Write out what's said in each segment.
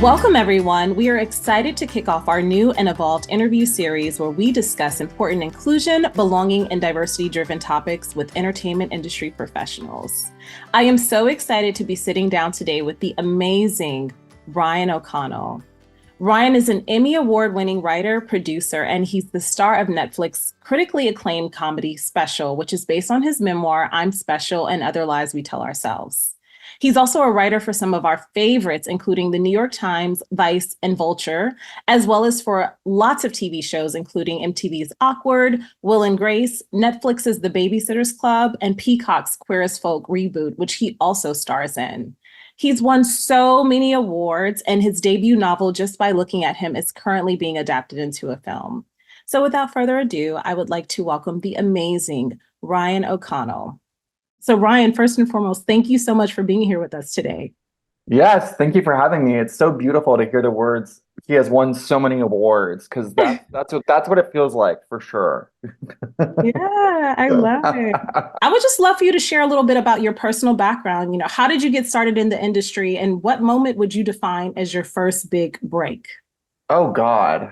Welcome, everyone. We are excited to kick off our new and evolved interview series where we discuss important inclusion, belonging, and diversity-driven topics with entertainment industry professionals. I am so excited to be sitting down today with the amazing Ryan O'Connell. Ryan is an Emmy Award-winning writer, producer, and he's the star of Netflix's critically acclaimed comedy special, which is based on his memoir, I'm Special and Other Lies We Tell Ourselves. He's also a writer for some of our favorites, including the New York Times, Vice, and Vulture, as well as for lots of TV shows, including MTV's Awkward, Will and Grace, Netflix's The Babysitter's Club, and Peacock's Queer as Folk reboot, which he also stars in. He's won so many awards, and his debut novel, Just by Looking at Him, is currently being adapted into a film. So without further ado, I would like to welcome the amazing Ryan O'Connell. So Ryan, first and foremost, thank you so much for being here with us today. Yes, thank you for having me. It's so beautiful to hear the words. He has won so many awards because that's what it feels like for sure. Yeah, I love it. I would just love for you to share a little bit about your personal background. How did you get started in the industry, and what moment would you define as your first big break? Oh God.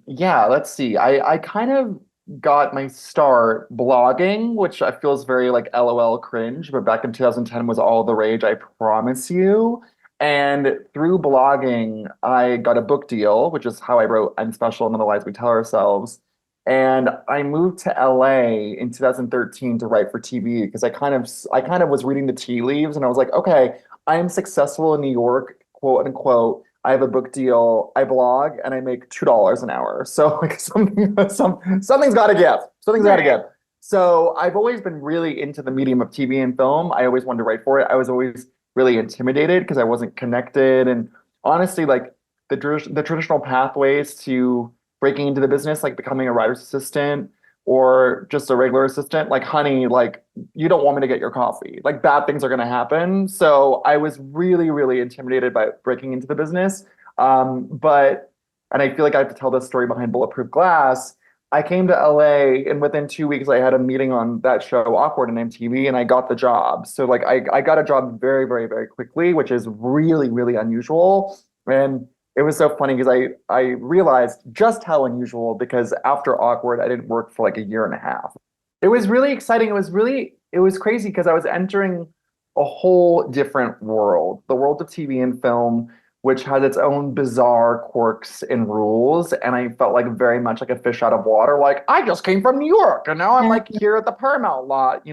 Yeah, let's see. I kind of got my start blogging, which I feel is very like LOL cringe, but back in 2010 was all the rage, I promise you. And through blogging, I got a book deal, which is how I wrote I'm Special and Other Lies We Tell Ourselves. And I moved to LA in 2013 to write for TV because I kind of was reading the tea leaves and I was like, okay, I am successful in New York, quote unquote. I have a book deal, I blog, and I make $2 an hour. So like something's got to give. Something's got to give. So I've always been really into the medium of TV and film. I always wanted to write for it. I was always really intimidated because I wasn't connected. And honestly, like the traditional pathways to breaking into the business, like becoming a writer's assistant or just a regular assistant, like, honey, like, you don't want me to get your coffee. Like, bad things are going to happen. So I was really, really intimidated by breaking into the business. And I feel like I have to tell this story behind Bulletproof Glass. I came to LA, and within 2 weeks, I had a meeting on that show, Awkward, on MTV, and I got the job. So, like, I got a job very, very, very quickly, which is really, really unusual. And it was so funny because I realized just how unusual, because after Awkward, I didn't work for like a year and a half. It was really exciting. It was crazy because I was entering a whole different world, the world of TV and film, which has its own bizarre quirks and rules. And I felt like very much like a fish out of water. Like, I just came from New York and now I'm like here at the Paramount lot,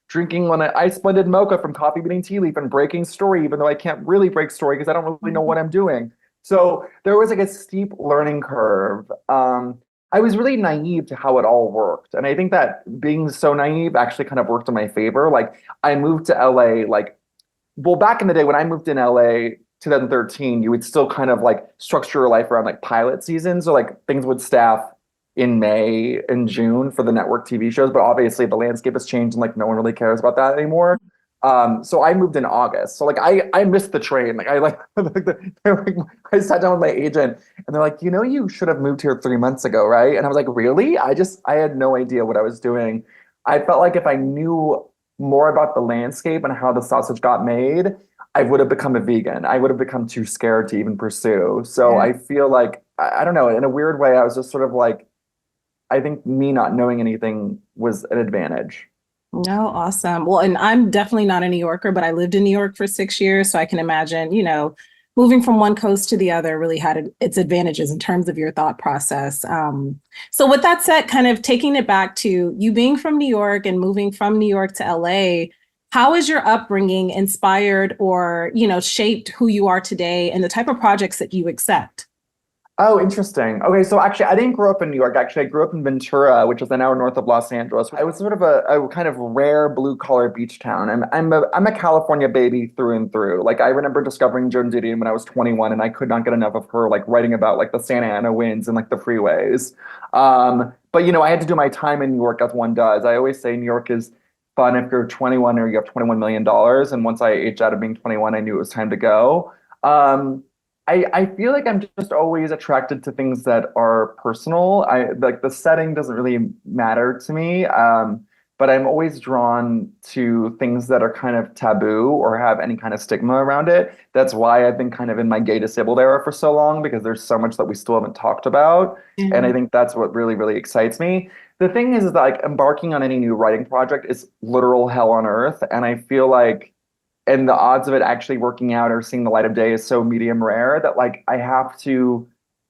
drinking an ice blended mocha from Coffee Bean & Tea Leaf and breaking story, even though I can't really break story because I don't really know what I'm doing. So there was like a steep learning curve. I was really naive to how it all worked. And I think that being so naive actually kind of worked in my favor. Like, I moved to LA, back in the day when I moved in LA, 2013, you would still kind of like structure your life around like pilot seasons. So like things would staff in May and June for the network TV shows. But obviously the landscape has changed and like no one really cares about that anymore. So I moved in August. So like I missed the train. Like I sat down with my agent and they're like, you should have moved here 3 months ago, right? And I was like, really? I had no idea what I was doing. I felt like if I knew more about the landscape and how the sausage got made, I would have become a vegan. I would have become too scared to even pursue. So I feel like, I don't know, in a weird way, I was just sort of like, I think me not knowing anything was an advantage. No, awesome. Well, and I'm definitely not a New Yorker, but I lived in New York for 6 years. So I can imagine, moving from one coast to the other really had its advantages in terms of your thought process. So with that said, kind of taking it back to you being from New York and moving from New York to LA, how has your upbringing inspired or, shaped who you are today and the type of projects that you accept? Oh, interesting. Okay, so actually, I didn't grow up in New York. Actually, I grew up in Ventura, which is an hour north of Los Angeles. I was sort of a kind of rare blue-collar beach town. I'm a California baby through and through. Like, I remember discovering Joan Didion when I was 21, and I could not get enough of her, like, writing about, like, the Santa Ana winds and, like, the freeways. But, I had to do my time in New York as one does. I always say New York is fun if you're 21 or you have $21 million. And once I aged out of being 21, I knew it was time to go. I feel like I'm just always attracted to things that are personal. I like the setting doesn't really matter to me. but I'm always drawn to things that are kind of taboo or have any kind of stigma around it. That's why I've been kind of in my gay disabled era for so long, because there's so much that we still haven't talked about. And I Yeah. think that's what really, really excites me. The thing is that like embarking on any new writing project is literal hell on earth. And I feel like, and the odds of it actually working out or seeing the light of day is so medium rare that like I have to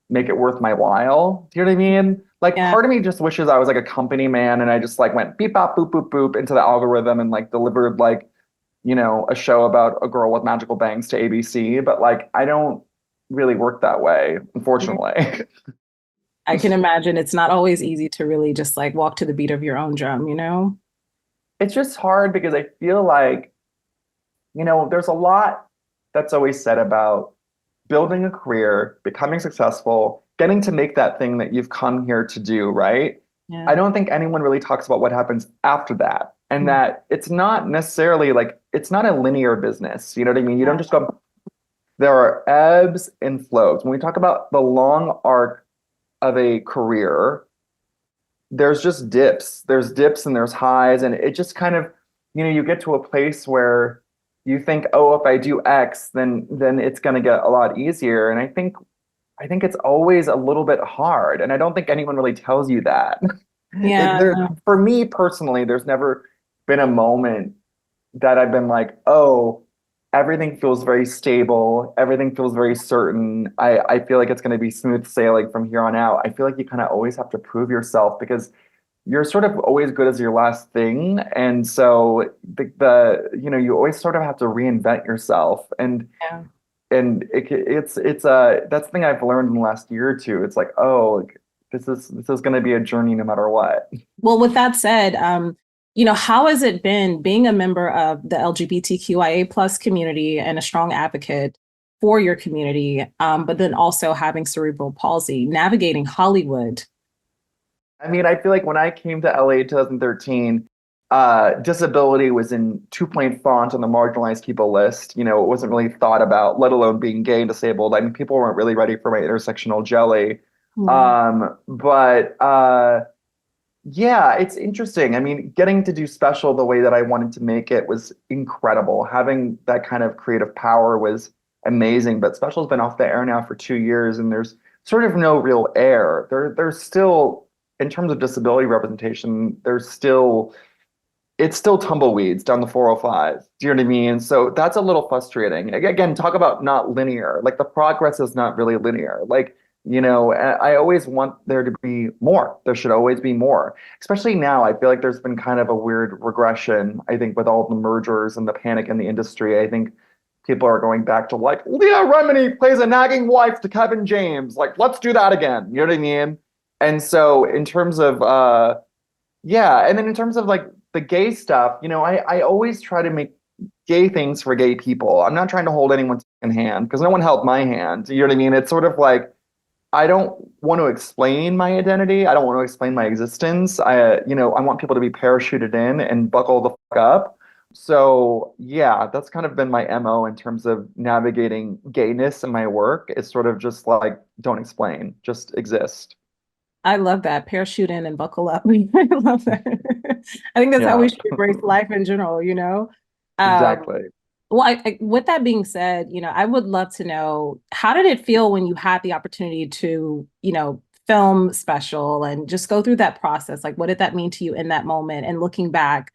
make it worth my while. Do you know what I mean? Like Yeah. part of me just wishes I was like a company man and I just like went beep bop boop boop boop into the algorithm and like delivered like, a show about a girl with magical bangs to ABC, but like I don't really work that way, unfortunately. I can imagine it's not always easy to really just like walk to the beat of your own drum, you know? It's just hard because I feel like, there's a lot that's always said about building a career, becoming successful, getting to make that thing that you've come here to do, right? I Yeah. don't think anyone really talks about what happens after that. And that it's not necessarily like, it's not a linear business. You know what I mean? You don't just go, there are ebbs and flows. When we talk about the long arc of a career, there's just dips. There's dips and there's highs. And it just kind of, you get to a place where you think, oh, if I do X, then it's going to get a lot easier. And I think it's always a little bit hard. And I don't think anyone really tells you that. Yeah. For me personally, there's never been a moment that I've been like, oh, everything feels very stable. Everything feels very certain. I feel like it's going to be smooth sailing from here on out. I feel like you kind of always have to prove yourself because you're sort of always good as your last thing. And so you always sort of have to reinvent yourself. Yeah. And that's the thing I've learned in the last year or two. It's like, oh, like, this is going to be a journey no matter what. Well, with that said, how has it been being a member of the LGBTQIA plus community and a strong advocate for your community, but then also having cerebral palsy, navigating Hollywood? I mean, I feel like when I came to LA in 2013, disability was in 2-point font on the marginalized people list. It wasn't really thought about, let alone being gay and disabled. I mean, people weren't really ready for my intersectional jelly. Yeah. But yeah, it's interesting. I mean, getting to do special the way that I wanted to make it was incredible. Having that kind of creative power was amazing. But special's been off the air now for 2 years, and there's sort of no real air. There's still, in terms of disability representation, it's still tumbleweeds down the 405. Do you know what I mean? So that's a little frustrating. Again, talk about not linear. Like the progress is not really linear. Like, I always want there to be more. There should always be more. Especially now, I feel like there's been kind of a weird regression, I think, with all the mergers and the panic in the industry. I think people are going back to like, Leah Remini plays a nagging wife to Kevin James. Like, let's do that again. You know what I mean? And so in terms of yeah, and then in terms of like the gay stuff, I always try to make gay things for gay people. I'm not trying to hold anyone's hand because no one held my hand. You know what I mean? It's sort of like I don't want to explain my identity. I don't want to explain my existence. I want people to be parachuted in and buckle the fuck up. So yeah, that's kind of been my MO in terms of navigating gayness in my work. It's sort of just like, don't explain, just exist. I love that. Parachute in and buckle up. I love that. I think that's how Yeah, we should embrace life in general, you know? Um, exactly. well, with that being said, I would love to know how did it feel when you had the opportunity to, film special and just go through that process? Like, what did that mean to you in that moment? And looking back,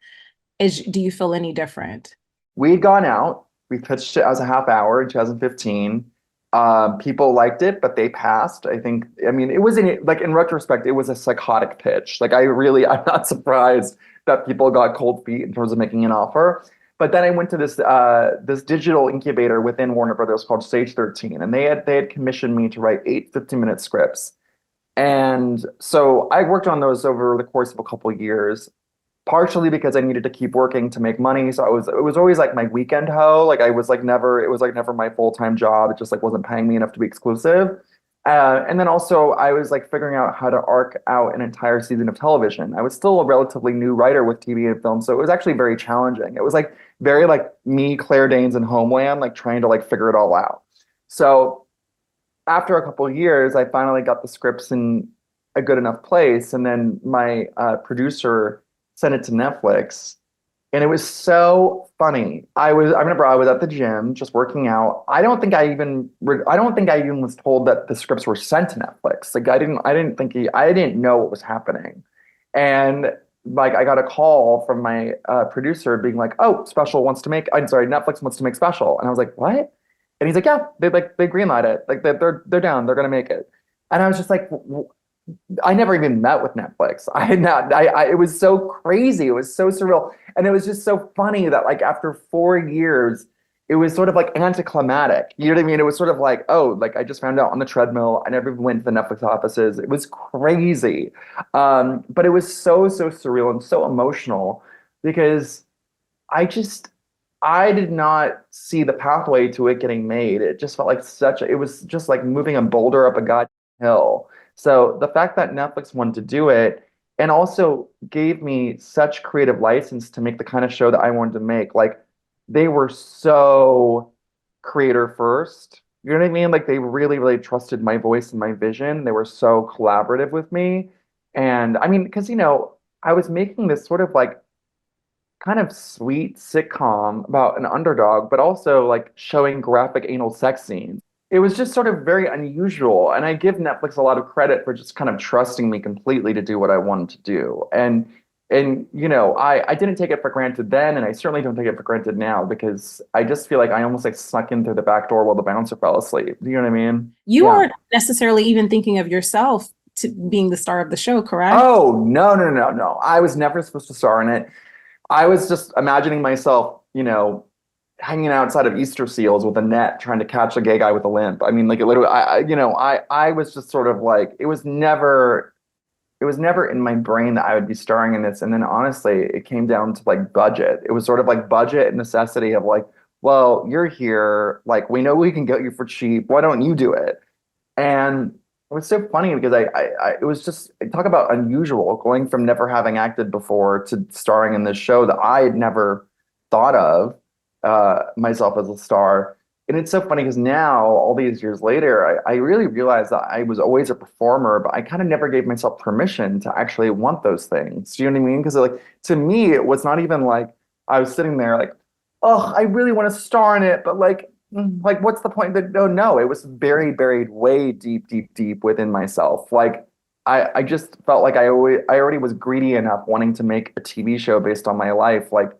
do you feel any different? We'd gone out. We pitched it as a half hour in 2015. People liked it, but they passed. I mean, it was in retrospect, it was a psychotic pitch. Like I'm not surprised that people got cold feet in terms of making an offer. But then I went to this digital incubator within Warner Brothers called Stage 13, and they had commissioned me to write 8 15-minute scripts. And so I worked on those over the course of a couple of years, partially because I needed to keep working to make money. So it was always like my weekend hoe. Like it was like never my full-time job. It just like wasn't paying me enough to be exclusive. And then also I was like figuring out how to arc out an entire season of television. I was still a relatively new writer with TV and film, so it was actually very challenging. It was like very like me, Claire Danes, and Homeland, like trying to like figure it all out. So after a couple of years, I finally got the scripts in a good enough place, and then my producer sent it to Netflix. And it was so funny. I remember I was at the gym just working out. I don't think I even was told that the scripts were sent to Netflix. Like I didn't know what was happening. And like I got a call from my producer being like, "Oh, Netflix wants to make special." And I was like, "What?" And he's like, "Yeah, they greenlight it. Like they're down. They're gonna make it." And I was just like, I never even met with Netflix. I had not, it was so crazy. It was so surreal. And it was just so funny that like after 4 years, it was sort of like anticlimactic. You know what I mean? It was sort of like, oh, like I just found out on the treadmill. I never even went to the Netflix offices. It was crazy. But it was so surreal and so emotional because I just, I did not see the pathway to it getting made. It just felt like it was just like moving a boulder up a goddamn hill. So the fact that Netflix wanted to do it and also gave me such creative license to make the kind of show that I wanted to make, like they were so creator first. You know what I mean? Like they really trusted my voice and my vision. They were so collaborative with me. And I mean, because I was making this sort of like kind of sweet sitcom about an underdog, but also like showing graphic anal sex scenes. It was just sort of very unusual. And I give Netflix a lot of credit for just kind of trusting me completely to do what I wanted to do. And I didn't take it for granted then, and I certainly don't take it for granted now because I just feel like I almost like snuck in through the back door while the bouncer fell asleep. Do you know what I mean? You Yeah. weren't necessarily even thinking of yourself to being the star of the show, correct? Oh, no. I was never supposed to star in it. I was just imagining myself, hanging outside of Easter seals with a net trying to catch a gay guy with a limp. I mean, like it literally, I was just sort of like, it was never in my brain that I would be starring in this. And then honestly, it came down to like budget. It was sort of like budget and necessity of like, well, you're here, like we know we can get you for cheap. Why don't you do it? And it was so funny because it was just talk about unusual going from never having acted before to starring in this show that I had never thought of myself as a star. And it's so funny because now, all these years later, I really realized that I was always a performer, but I kind of never gave myself permission to actually want those things. Do you know what I mean? Because like to me, it was not even like I was sitting there like, oh, I really want to star in it, but like what's the point? No, it was buried way deep within myself. Like I just felt like I already was greedy enough wanting to make a TV show based on my life. Like,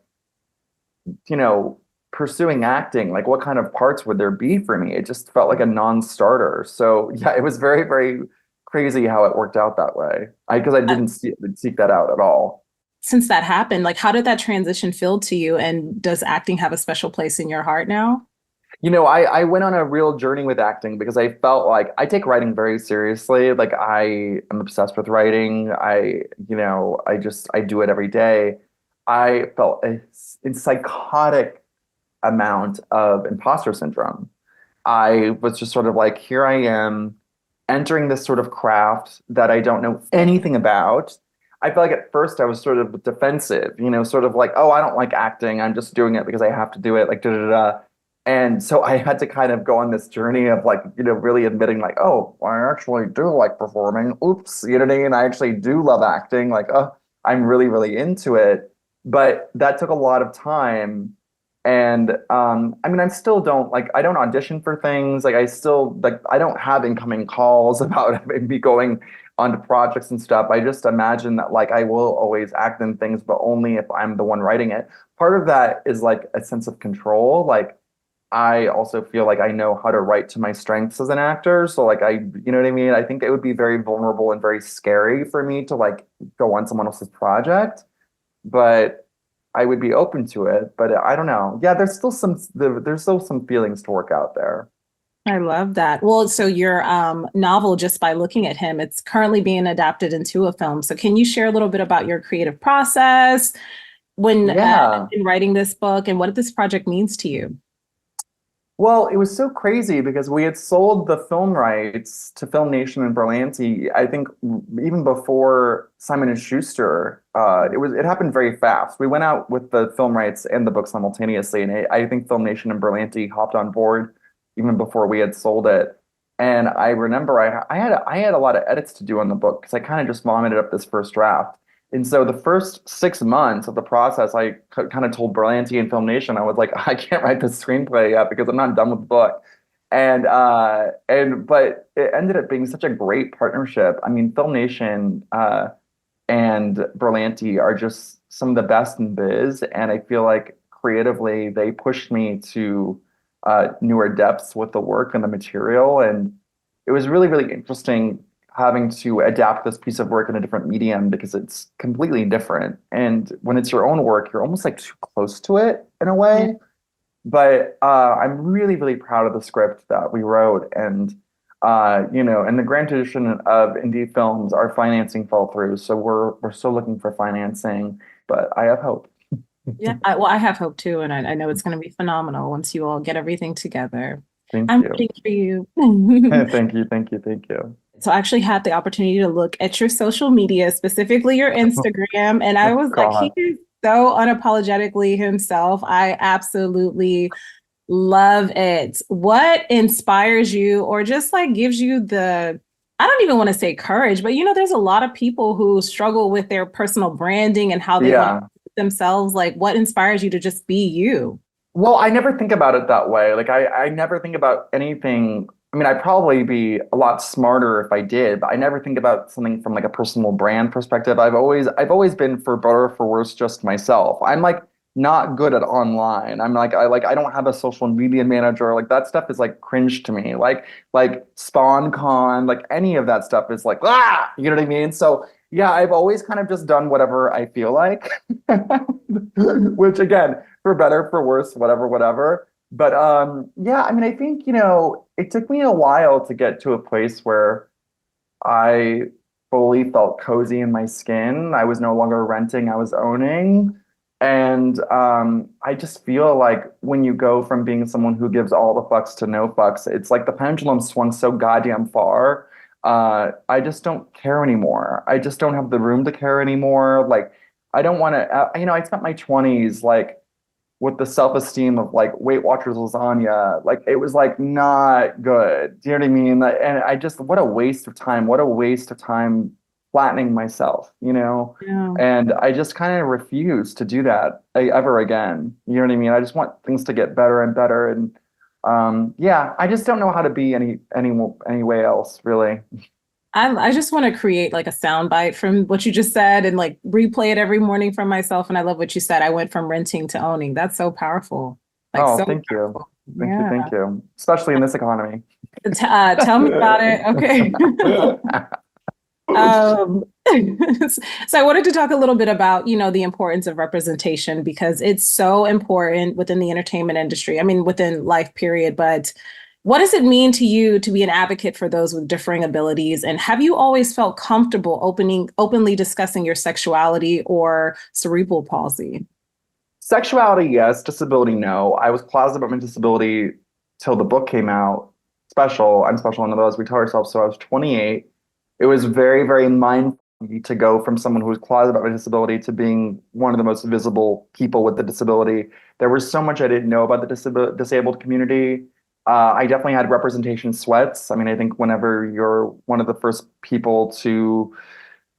you know, pursuing acting, like what kind of parts would there be for me? It just felt like a non-starter. So yeah, it was very crazy how it worked out that way. Because I didn't seek that out at all. Since that happened, like how did that transition feel to you? And does acting have a special place in your heart now? I went on a real journey with acting because I felt like I take writing very seriously. Like I am obsessed with writing. I do it every day. I felt a psychotic amount of imposter syndrome. I was just sort of like, here I am entering this sort of craft that I don't know anything about. I felt like at first I was sort of defensive, sort of like, oh, I don't like acting. I'm just doing it because I have to do it, like da da da. And so I had to kind of go on this journey of like, really admitting like, oh, I actually do like performing. Oops, you know what I mean? I actually do love acting. Like, oh, I'm really into it. But that took a lot of time. And I mean, I don't audition for things. Like I don't have incoming calls about me going onto projects and stuff. I just imagine that like I will always act in things, but only if I'm the one writing it. Part of that is like a sense of control. Like I also feel like I know how to write to my strengths as an actor. So like you know what I mean? I think it would be very vulnerable and very scary for me to like go on someone else's project, but I would be open to it. But I don't know. Yeah, there's still some feelings to work out there. I love that. Well, so your novel, Just by Looking at Him, it's currently being adapted into a film. So can you share a little bit about your creative process when Yeah. in writing this book and what this project means to you? Well, it was so crazy because we had sold the film rights to Film Nation and Berlanti, I think even before Simon and Schuster. It happened very fast. We went out with the film rights and the book simultaneously, and I think Film Nation and Berlanti hopped on board even before we had sold it. And I remember I had a lot of edits to do on the book because I kind of just vomited up this first draft. And so the first 6 months of the process, I kind of told Berlanti and Film Nation, I was like, I can't write this screenplay yet because I'm not done with the book. But it ended up being such a great partnership. I mean, Film Nation and Berlanti are just some of the best in biz, and I feel like creatively they pushed me to newer depths with the work and the material, and it was really, really interesting having to adapt this piece of work in a different medium because it's completely different. And when it's your own work, you're almost like too close to it in a Yeah. way. But I'm really, really proud of the script that we wrote. And, in the grand tradition of indie films, our financing fell through. So we're still looking for financing, but I have hope. Yeah. I have hope too, and I know it's going to be phenomenal once you all get everything together. Thank I'm you. rooting for you. Thank you, thank you, thank you. So I actually had the opportunity to look at your social media, specifically your Instagram, and I Oh, was like, he God. is so unapologetically himself. I absolutely love it. What inspires you or just like gives you the, I don't even want to say courage, but there's a lot of people who struggle with their personal branding and how they want to Yeah. put themselves. Like, what inspires you to just be you? Well, I never think about it that way. Like I never think about anything. I mean, I'd probably be a lot smarter if I did, but I never think about something from like a personal brand perspective. I've always been for better or for worse just myself. I'm like not good at online. I don't have a social media manager. Like that stuff is like cringe to me. Like SpawnCon, like any of that stuff is like you know what I mean? So yeah, I've always kind of just done whatever I feel like. Which again, for better, for worse, whatever, whatever. But yeah, I mean, I think, it took me a while to get to a place where I fully felt cozy in my skin. I was no longer renting, I was owning. And I just feel like when you go from being someone who gives all the fucks to no fucks, it's like the pendulum swung so goddamn far. I just don't care anymore. I just don't have the room to care anymore. Like, I don't want to, I spent my 20s like with the self-esteem of like Weight Watchers lasagna. Like it was like not good. Do you know what I mean? And I just, what a waste of time. What a waste of time flattening myself, you know? Yeah. And I just kind of refuse to do that ever again. You know what I mean? I just want things to get better and better. And yeah, I just don't know how to be any way else, really. I just want to create like a sound bite from what you just said and like replay it every morning for myself. And I love what you said. I went from renting to owning. That's so powerful. Like Oh, so thank you. powerful. Thank you. Yeah. Thank you. Especially in this economy. Tell me about it. Okay. Um, so I wanted to talk a little bit about, the importance of representation because it's so important within the entertainment industry. I mean, within life period, but what does it mean to you to be an advocate for those with differing abilities? And have you always felt comfortable openly discussing your sexuality or cerebral palsy? Sexuality, yes. Disability, no. I was closeted about my disability till the book came out. Special. I'm special in those. We tell ourselves. So I was 28. It was very, very mindful to go from someone who was closeted about my disability to being one of the most visible people with the disability. There was so much I didn't know about the disabled community. I definitely had representation sweats. I mean, I think whenever you're one of the first people to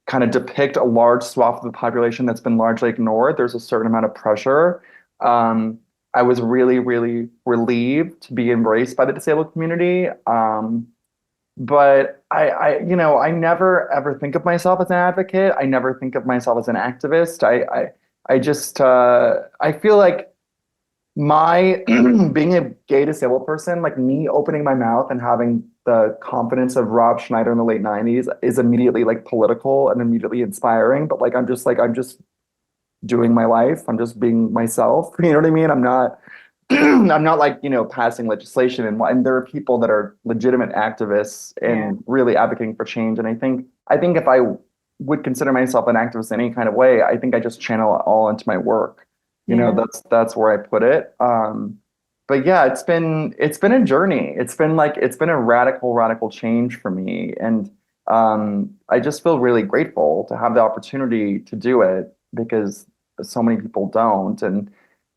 kind of depict a large swath of the population that's been largely ignored, there's a certain amount of pressure. Um, I was really, really relieved to be embraced by the disabled community. But I never ever think of myself as an advocate. I never think of myself as an activist. I just, I feel like my being a gay disabled person, like me opening my mouth and having the confidence of Rob Schneider in the late 90s is immediately like political and immediately inspiring. But I'm just doing my life. I'm just being myself. You know what I mean? I'm not I'm not like, passing legislation, and there are people that are legitimate activists Yeah. and really advocating for change. And I think if I would consider myself an activist in any kind of way, I think I just channel it all into my work. Yeah. That's where I put it. But yeah, it's been a journey. It's been a radical change for me. And I just feel really grateful to have the opportunity to do it because so many people don't. And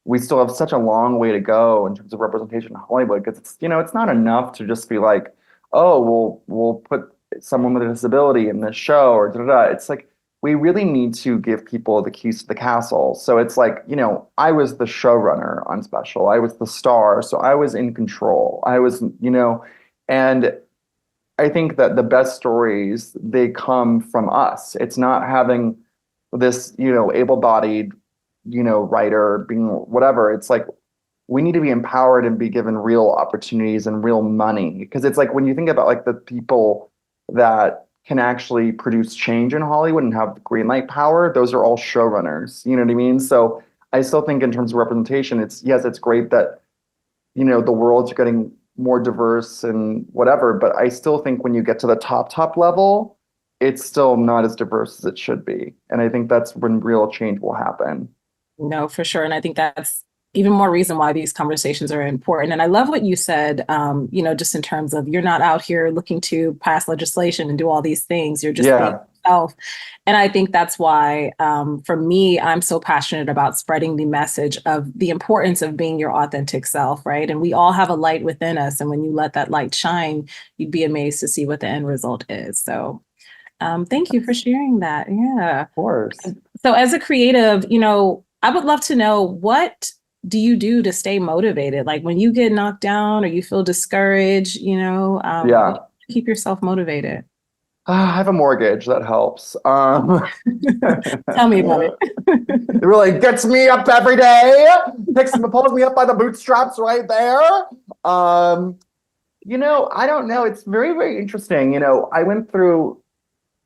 we still have such a long way to go in terms of representation in Hollywood because it's not enough to just be like, oh, we'll put someone with a disability in this show or da da da. It's like we really need to give people the keys to the castle. So it's like, I was the showrunner on Special. I was the star, so I was in control. And I think that the best stories, they come from us. It's not having this, able-bodied, writer being whatever. It's like we need to be empowered and be given real opportunities and real money. Because it's like when you think about like the people that can actually produce change in Hollywood and have green light power, those are all showrunners. You know what I mean? So I still think in terms of representation, it's great that, the world's getting more diverse and whatever, but I still think when you get to the top level, it's still not as diverse as it should be. And I think that's when real change will happen. No, for sure. And I think that's even more reason why these conversations are important. And I love what you said, just in terms of you're not out here looking to pass legislation and do all these things. You're just being Yeah, yourself. And I think that's why, for me, I'm so passionate about spreading the message of the importance of being your authentic self, right? And we all have a light within us. And when you let that light shine, you'd be amazed to see what the end result is. So thank you for sharing that. Yeah. of course. So as a creative, I would love to know, what do you do to stay motivated? Like when you get knocked down or you feel discouraged, what Yeah. do you keep yourself motivated? I have a mortgage that helps. Tell me about it. It really gets me up every day, pulls me up by the bootstraps right there. I don't know. It's very, very interesting. I went through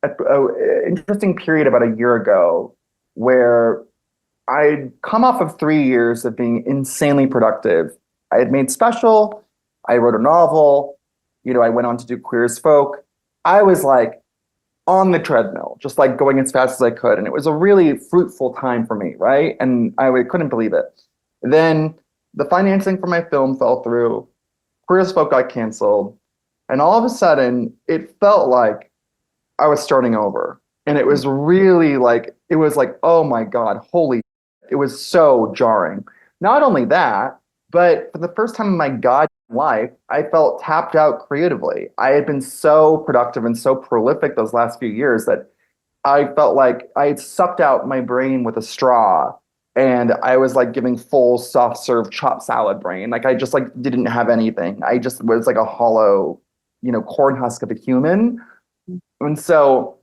a interesting period about a year ago where I'd come off of 3 years of being insanely productive. I had made Special, I wrote a novel, I went on to do Queer as Folk. I was like on the treadmill, just like going as fast as I could. And it was a really fruitful time for me, right? And I couldn't believe it. Then the financing for my film fell through, Queer as Folk got canceled. And all of a sudden, it felt like I was starting over. And it was really like, oh my God, holy, it was so jarring. Not only that, but for the first time in my God life, I felt tapped out creatively. I had been so productive and so prolific those last few years that I felt like I had sucked out my brain with a straw. And I was like giving full soft serve chopped salad brain. Like I just like didn't have anything. I just was like a hollow, corn husk of a human. And so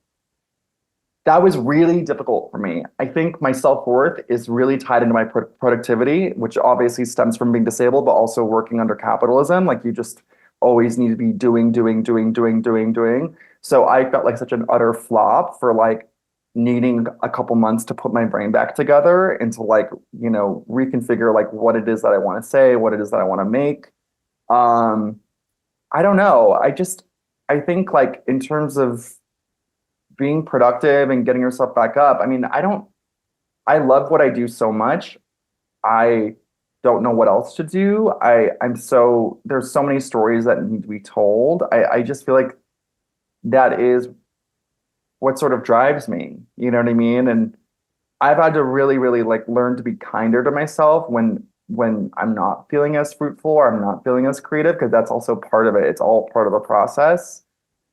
that was really difficult for me. I think my self-worth is really tied into my productivity, which obviously stems from being disabled, but also working under capitalism. Like you just always need to be doing, doing, doing, doing, doing, doing. So I felt like such an utter flop for like needing a couple months to put my brain back together and to like, reconfigure like what it is that I want to say, what it is that I want to make. I don't know. I think like in terms of being productive and getting yourself back up. I mean, I love what I do so much. I don't know what else to do. There's so many stories that need to be told. I just feel like that is what sort of drives me. You know what I mean? And I've had to really, really like learn to be kinder to myself when I'm not feeling as fruitful or I'm not feeling as creative, because that's also part of it. It's all part of the process.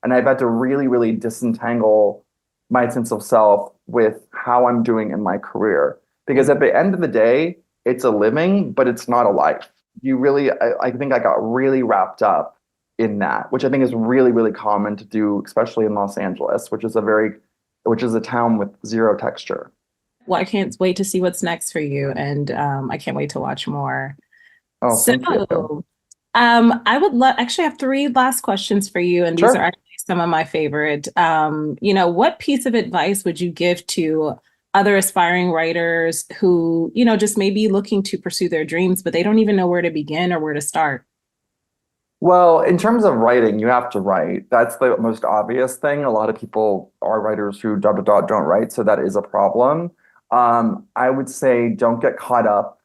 And I've had to really, really disentangle my sense of self with how I'm doing in my career. Because at the end of the day, it's a living, but it's not a life. I think I got really wrapped up in that, which I think is really, really common to do, especially in Los Angeles, which is a town with zero texture. Well, I can't wait to see what's next for you. And I can't wait to watch more. Oh, So, thank you. I would actually have three last questions for you, and these are Sure. actually some of my favorite. What piece of advice would you give to other aspiring writers who, just may be looking to pursue their dreams, but they don't even know where to begin or where to start? Well, in terms of writing, you have to write. That's the most obvious thing. A lot of people are writers who dot dot dot don't write, so that is a problem. I would say don't get caught up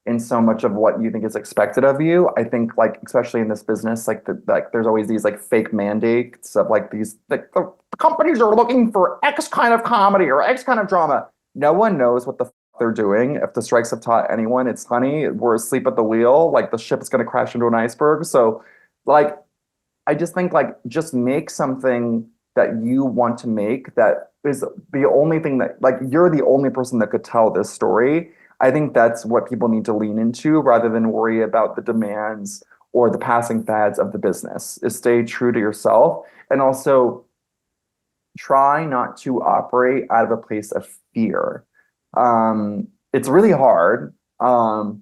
in so much of what you think is expected of you. I think like especially in this business, like there's always these like fake mandates of like these like the companies are looking for X kind of comedy or X kind of drama. No one knows what the they're doing. If the strikes have taught anyone, it's honey, we're asleep at the wheel. Like the ship is going to crash into an iceberg. So like I just think like just make something that you want to make that is the only thing that, like, you're the only person that could tell this story. I think that's what people need to lean into rather than worry about the demands or the passing fads of the business, is stay true to yourself and also try not to operate out of a place of fear. It's really hard. I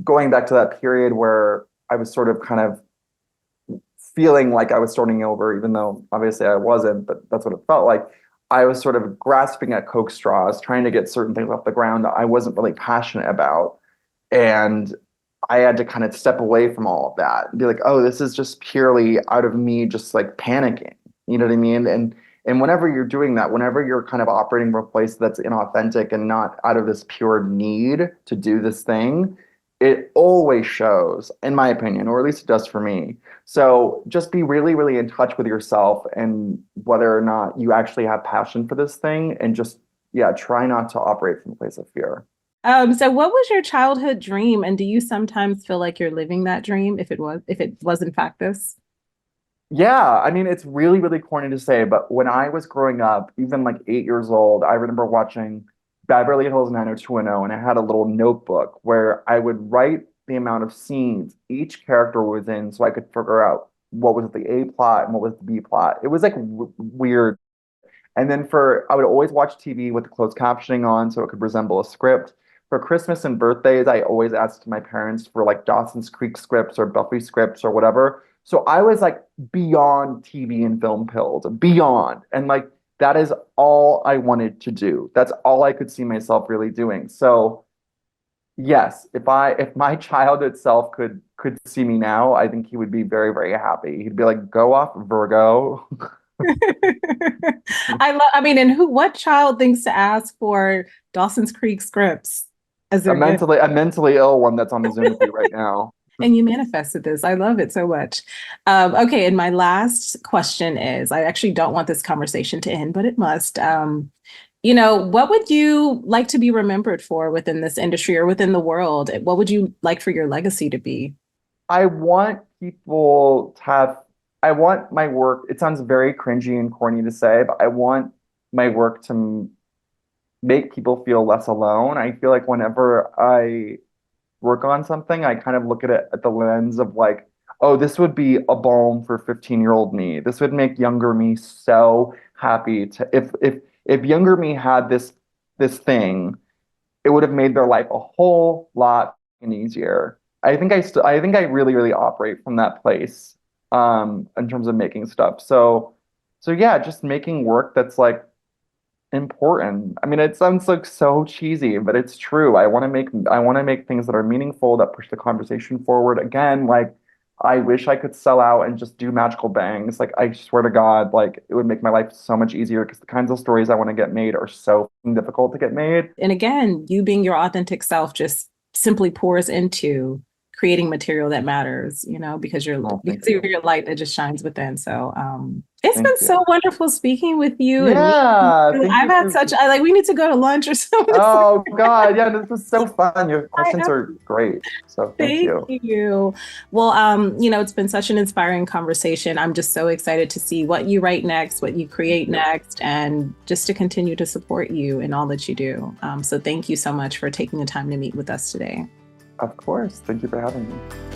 going back to that period where I was sort of kind of feeling like I was starting over, even though obviously I wasn't, but that's what it felt like. I was sort of grasping at Coke straws, trying to get certain things off the ground that I wasn't really passionate about. And I had to kind of step away from all of that and be like, oh, this is just purely out of me just like panicking. You know what I mean? And whenever you're doing that, whenever you're kind of operating from a place that's inauthentic and not out of this pure need to do this thing, it always shows, in my opinion, or at least it does for me. So just be really, really in touch with yourself and whether or not you actually have passion for this thing, and just, yeah, try not to operate from a place of fear. So what was your childhood dream? And do you sometimes feel like you're living that dream if it was in fact this? Yeah, I mean, it's really, really corny to say, but when I was growing up, even like 8 years old, I remember watching Beverly Hills 90210, and I had a little notebook where I would write the amount of scenes each character was in so I could figure out what was the A plot and what was the B plot. It was like w weird. And then I would always watch TV with the closed captioning on so it could resemble a script. For Christmas and birthdays, I always asked my parents for like Dawson's Creek scripts or Buffy scripts or whatever. So I was like beyond TV and film pilled, beyond. And like that is all I wanted to do. That's all I could see myself really doing. So yes, if my child itself could see me now, I think he would be very, very happy. He'd be like, go off, Virgo. I mean, and what child thinks to ask for Dawson's Creek scripts as A their gift? mentally ill one that's on the Zoom with you right now. And you manifested this. I love it so much. Okay, and my last question is, I actually don't want this conversation to end, but it must. What would you like to be remembered for within this industry or within the world? What would you like for your legacy to be? I want people to have, I want my work, it sounds very cringy and corny to say, but I want my work to make people feel less alone. I feel like whenever I work on something, I kind of look at it at the lens of like, oh, this would be a balm for 15-year-old me. This would make younger me so happy to if younger me had this thing, it would have made their life a whole lot easier. I think I really, really operate from that place in terms of making stuff. So yeah, just making work that's like important. I mean, it sounds like so cheesy, but it's true. I want to make things that are meaningful, that push the conversation forward. Again, like I wish I could sell out and just do magical bangs. Like I swear to God, like it would make my life so much easier because the kinds of stories I want to get made are so difficult to get made. And again, you being your authentic self just simply pours into creating material that matters, because Oh, because thank you. of your light that just shines within. So it's Thank been you. so wonderful speaking with you and meeting Yeah, you. thank I've you had for such I like we need to go to lunch or something. Oh God, yeah, this was so fun. Your I questions are great. So thank Thank you. you. Well, it's been such an inspiring conversation. I'm just so excited to see what you write next, what you Thank create you. next, and just to continue to support you in all that you do. So thank you so much for taking the time to meet with us today. Of course. Thank you for having me.